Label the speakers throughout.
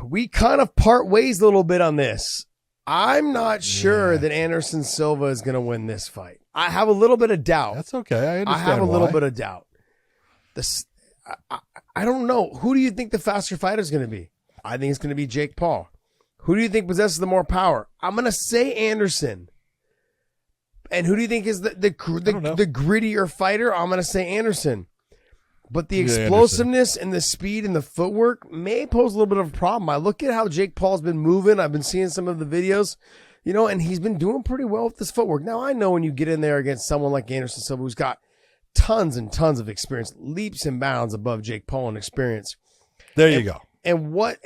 Speaker 1: we kind of part ways a little bit on this. I'm not sure that Anderson Silva is going to win this fight. I have a little bit of doubt.
Speaker 2: That's okay. I understand.
Speaker 1: I have a little bit of doubt. I don't know. Who do you think the faster fighter is going to be? I think it's going to be Jake Paul. Who do you think possesses the more power? I'm going to say Anderson. And who do you think is the grittier fighter? I'm going to say Anderson. But the explosiveness and the speed and the footwork may pose a little bit of a problem. I look at how Jake Paul's been moving. I've been seeing some of the videos, and he's been doing pretty well with this footwork. Now, I know when you get in there against someone like Anderson Silva, who's got tons and tons of experience, leaps and bounds above Jake Paul in experience.
Speaker 2: There you go.
Speaker 1: And what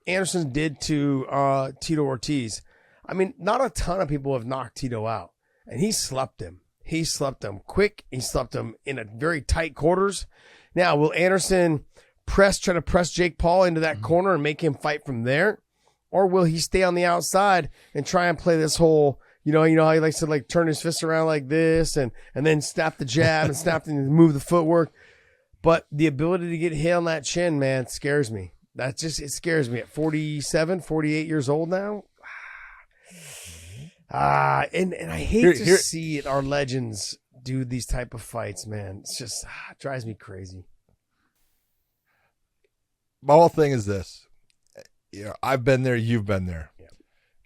Speaker 1: Anderson did to Tito Ortiz, I mean, not a ton of people have knocked Tito out. And he slept him. He slept him quick. He slept him in a very tight quarters. Now, will Anderson try to press Jake Paul into that corner and make him fight from there? Or will he stay on the outside and try and play this whole, you know how he likes to like turn his fist around like this and then snap the jab and snap and move the footwork. But the ability to get hit on that chin, man, scares me. It scares me at 47, 48 years old now. And I hate to see our legends do these type of fights, man. It's just it drives me crazy.
Speaker 2: My whole thing is this. I've been there, you've been there.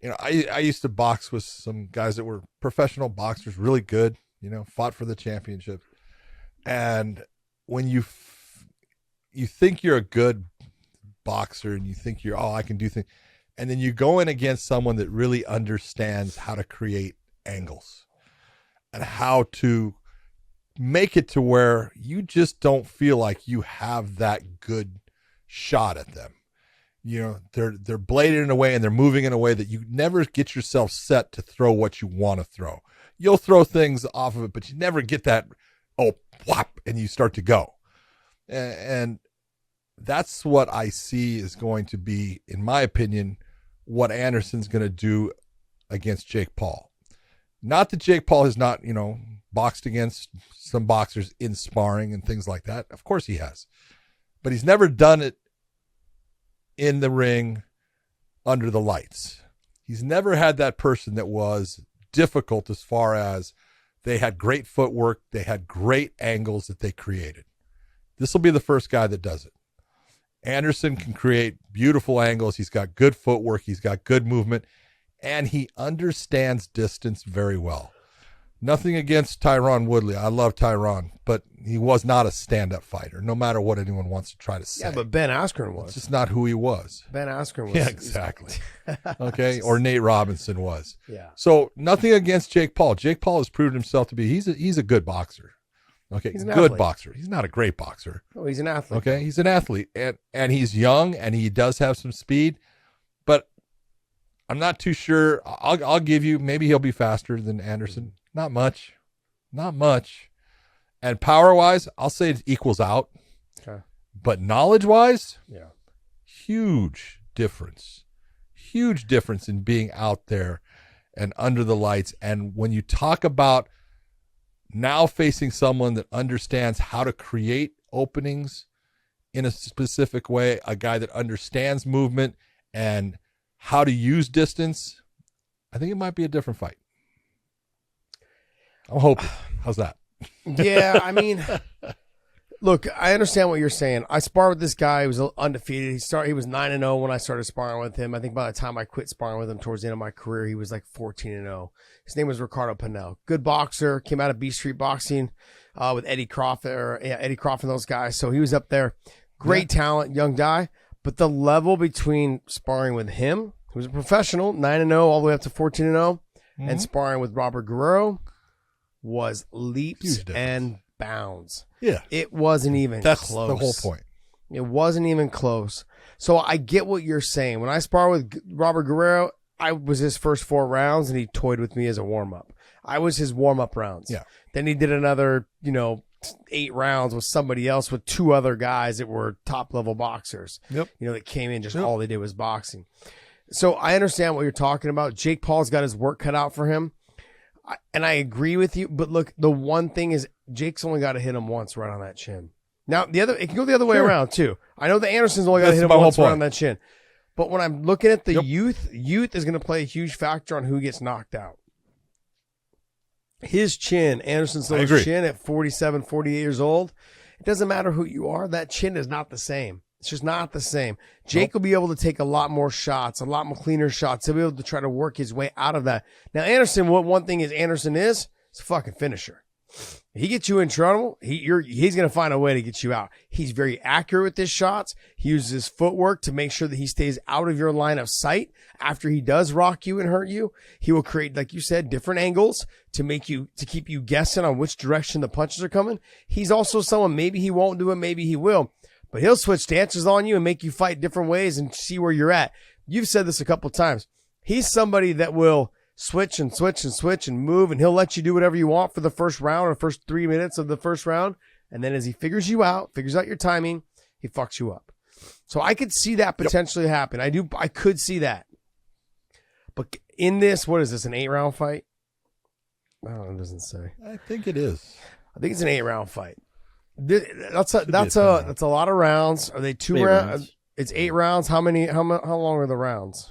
Speaker 2: Yeah. I used to box with some guys that were professional boxers, really good, fought for the championship. And when you think you're a good boxer and you think I can do things. And then you go in against someone that really understands how to create angles and how to make it to where you just don't feel like you have that good shot at them. They're bladed in a way and they're moving in a way that you never get yourself set to throw what you want to throw. You'll throw things off of it, but you never get that, whop, and you start to go. And that's what I see is going to be, in my opinion, what Anderson's going to do against Jake Paul. Not that Jake Paul has not, boxed against some boxers in sparring and things like that. Of course he has. But he's never done it in the ring under the lights. He's never had that person that was difficult as far as they had great footwork, they had great angles that they created. This will be the first guy that does it. Anderson can create beautiful angles. He's got good footwork. He's got good movement. And he understands distance very well. Nothing against Tyron Woodley. I love Tyron, but he was not a stand-up fighter, no matter what anyone wants to try to say.
Speaker 1: Yeah, but Ben Askren was.
Speaker 2: It's just not who he was.
Speaker 1: Ben Askren was.
Speaker 2: Yeah, exactly. Okay, or Nate Robinson was.
Speaker 1: Yeah.
Speaker 2: So nothing against Jake Paul. Jake Paul has proved himself to be, he's a good boxer. Okay, he's a good athlete. Boxer. He's not a great boxer.
Speaker 1: Oh, he's an athlete.
Speaker 2: Okay, he's an athlete, and he's young, and he does have some speed, but I'm not too sure. I'll give you, maybe he'll be faster than Anderson. Not much. And power-wise, I'll say it equals out.
Speaker 1: Okay.
Speaker 2: But knowledge-wise,
Speaker 1: yeah,
Speaker 2: huge difference. Huge difference in being out there and under the lights. And when you talk about now facing someone that understands how to create openings in a specific way, a guy that understands movement and how to use distance, I think it might be a different fight. I'm hoping. How's that?
Speaker 1: Yeah, I mean, look, I understand what you're saying. I sparred with this guy. He was undefeated. He was 9-0 when I started sparring with him. I think by the time I quit sparring with him towards the end of my career, he was like 14-0. His name was Ricardo Pinell. Good boxer. Came out of B Street Boxing with Eddie Crawford and those guys. So he was up there. Great talent, young guy. But the level between sparring with him, who was a professional, 9-0 all the way up to 14-0, and sparring with Robert Guerrero was leaps and bounds.
Speaker 2: Yeah.
Speaker 1: It wasn't even close.
Speaker 2: That's the whole point.
Speaker 1: It wasn't even close. So I get what you're saying. When I sparred with Robert Guerrero, I was his first 4 rounds, and he toyed with me as a warm-up. I was his warm-up rounds.
Speaker 2: Yeah.
Speaker 1: Then he did another, 8 rounds with somebody else, with 2 other guys that were top-level boxers.
Speaker 2: Yep.
Speaker 1: That came in, just all they did was boxing. So I understand what you're talking about. Jake Paul's got his work cut out for him. And I agree with you, but look, the one thing is Jake's only got to hit him once right on that chin. Now, it can go the other way around, too. I know that Anderson's only got to hit him once right on that chin. But when I'm looking at the youth is going to play a huge factor on who gets knocked out. His chin, Anderson Silva's chin at 47, 48 years old, it doesn't matter who you are. That chin is not the same. It's just not the same. Jake will be able to take a lot more shots, a lot more cleaner shots. He'll be able to try to work his way out of that. Now, Anderson, one thing Anderson is a fucking finisher. He gets you in trouble, he's going to find a way to get you out. He's very accurate with his shots. He uses his footwork to make sure that he stays out of your line of sight. After he does rock you and hurt you, he will create, like you said, different angles to keep you guessing on which direction the punches are coming. He's also someone, maybe he won't do it, maybe he will, but he'll switch stances on you and make you fight different ways and see where you're at. You've said this a couple of times. He's somebody that will switch and move, and he'll let you do whatever you want for the first round or first 3 minutes of the first round. And then as he figures out your timing, he fucks you up. So I could see that potentially happen. I could see that. But in this, what is this, an 8-round fight? I don't know, it doesn't say.
Speaker 2: I think it is.
Speaker 1: I think it's an 8-round fight. That's a lot of rounds. Are they 2 rounds? It's 8 rounds. How long are the rounds?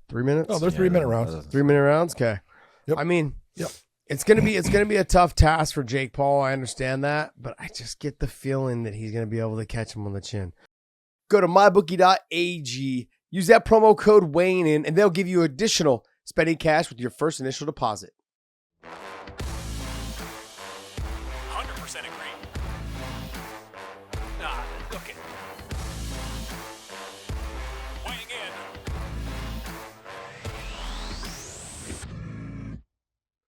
Speaker 1: 3 minutes?
Speaker 2: Oh, they're 3-minute rounds.
Speaker 1: 3-minute rounds? Okay.
Speaker 2: Yep.
Speaker 1: I mean, it's gonna be a tough task for Jake Paul. I understand that, but I just get the feeling that he's gonna be able to catch him on the chin. Go to mybookie.ag, use that promo code Wayne in, and they'll give you additional spending cash with your first initial deposit.
Speaker 3: 100% agree.